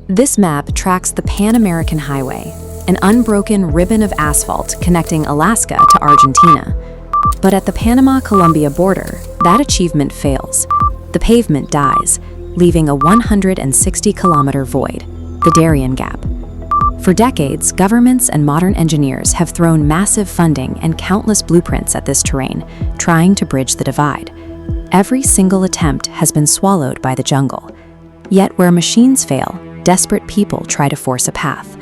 This map tracks the Pan-American Highway, an unbroken ribbon of asphalt connecting Alaska to Argentina. But at the Panama-Colombia border, that achievement fails. The pavement dies, leaving a 160-kilometer void, the Darién Gap. For decades, governments and modern engineers have thrown massive funding and countless blueprints at this terrain, trying to bridge the divide. Every single attempt has been swallowed by the jungle. Yet where machines fail, desperate people try to force a path.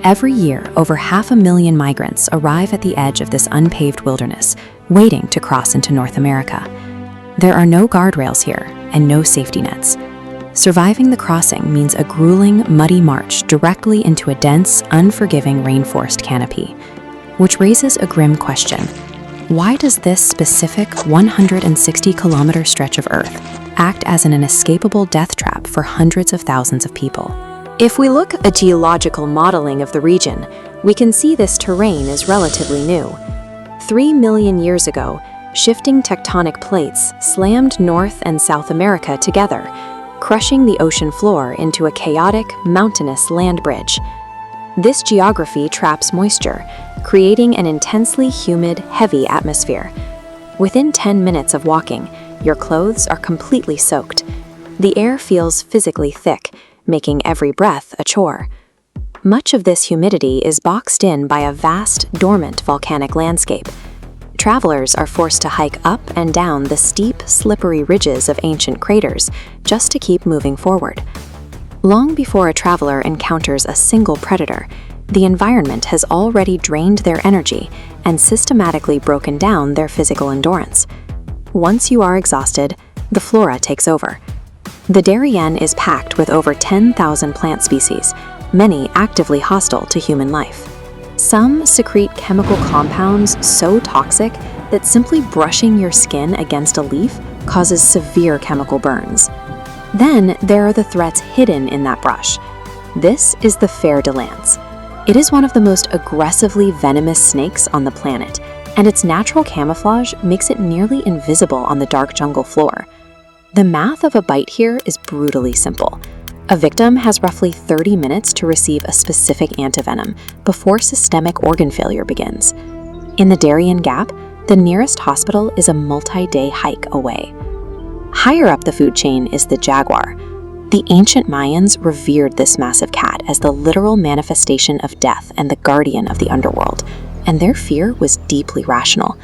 Every year, over 500,000 migrants arrive at the edge of this unpaved wilderness, waiting to cross into North America. There are no guardrails here and no safety nets. Surviving the crossing means a grueling, muddy march directly into a dense, unforgiving rainforest canopy. Which raises a grim question. Why does this specific 160-kilometer stretch of Earth act as an inescapable death trap for hundreds of thousands of people? If we look at geological modeling of the region, we can see this terrain is relatively new. 3 million years ago, shifting tectonic plates slammed North and South America together, crushing the ocean floor into a chaotic, mountainous land bridge. This geography traps moisture, creating an intensely humid, heavy atmosphere. Within 10 minutes of walking, your clothes are completely soaked. The air feels physically thick, making every breath a chore. Much of this humidity is boxed in by a vast, dormant volcanic landscape. Travelers are forced to hike up and down the steep, slippery ridges of ancient craters just to keep moving forward. Long before a traveler encounters a single predator, the environment has already drained their energy and systematically broken down their physical endurance. Once you are exhausted, the flora takes over. The Darién is packed with over 10,000 plant species, many actively hostile to human life. Some secrete chemical compounds so toxic that simply brushing your skin against a leaf causes severe chemical burns. Then there are the threats hidden in that brush. This is the fer de lance. It is one of the most aggressively venomous snakes on the planet, and its natural camouflage makes it nearly invisible on the dark jungle floor. The math of a bite here is brutally simple. A victim has roughly 30 minutes to receive a specific antivenom before systemic organ failure begins. In the Darién Gap, the nearest hospital is a multi-day hike away. Higher up the food chain is the jaguar. The ancient Mayans revered this massive cat as the literal manifestation of death and the guardian of the underworld, and their fear was deeply rational.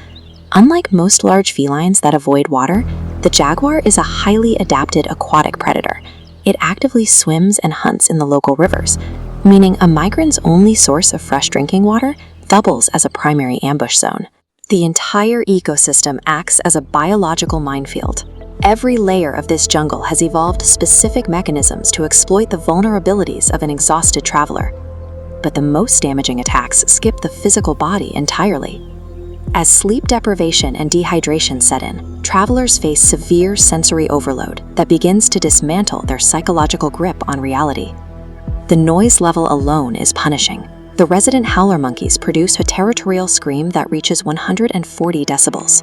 Unlike most large felines that avoid water, the jaguar is a highly adapted aquatic predator. It actively swims and hunts in the local rivers, meaning a migrant's only source of fresh drinking water doubles as a primary ambush zone. The entire ecosystem acts as a biological minefield. Every layer of this jungle has evolved specific mechanisms to exploit the vulnerabilities of an exhausted traveler. But the most damaging attacks skip the physical body entirely. As sleep deprivation and dehydration set in, travelers face severe sensory overload that begins to dismantle their psychological grip on reality. The noise level alone is punishing. The resident howler monkeys produce a territorial scream that reaches 140 decibels.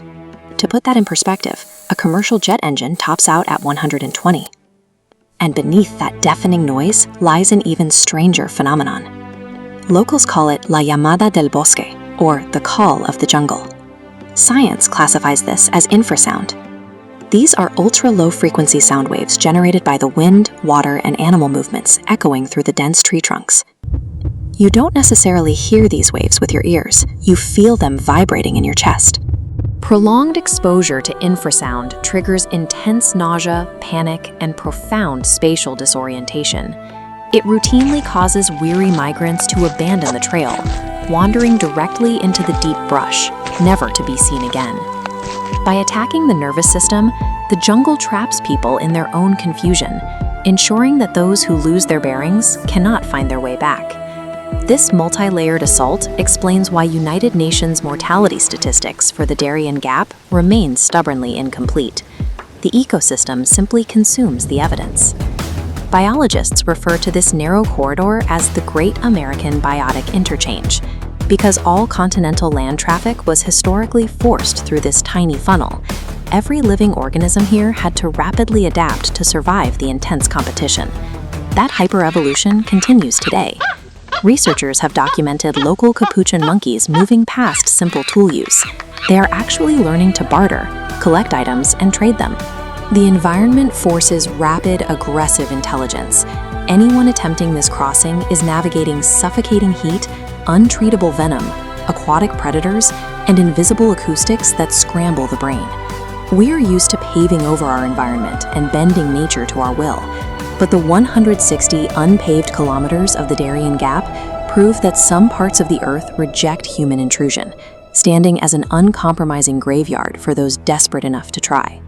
To put that in perspective, a commercial jet engine tops out at 120. And beneath that deafening noise lies an even stranger phenomenon. Locals call it la llamada del bosque, or the call of the jungle. Science classifies this as infrasound. These are ultra-low frequency sound waves generated by the wind, water, and animal movements echoing through the dense tree trunks. You don't necessarily hear these waves with your ears, you feel them vibrating in your chest. Prolonged exposure to infrasound triggers intense nausea, panic, and profound spatial disorientation. It routinely causes weary migrants to abandon the trail, wandering directly into the deep brush, never to be seen again. By attacking the nervous system, the jungle traps people in their own confusion, ensuring that those who lose their bearings cannot find their way back. This multi-layered assault explains why United Nations mortality statistics for the Darién Gap remain stubbornly incomplete. The ecosystem simply consumes the evidence. Biologists refer to this narrow corridor as the Great American Biotic Interchange, because all continental land traffic was historically forced through this tiny funnel. Every living organism here had to rapidly adapt to survive the intense competition. That hyperevolution continues today. Researchers have documented local capuchin monkeys moving past simple tool use. They are actually learning to barter, collect items, and trade them. The environment forces rapid, aggressive intelligence. Anyone attempting this crossing is navigating suffocating heat, untreatable venom, aquatic predators, and invisible acoustics that scramble the brain. We're used to paving over our environment and bending nature to our will, but the 160 unpaved kilometers of the Darién Gap prove that some parts of the Earth reject human intrusion, standing as an uncompromising graveyard for those desperate enough to try.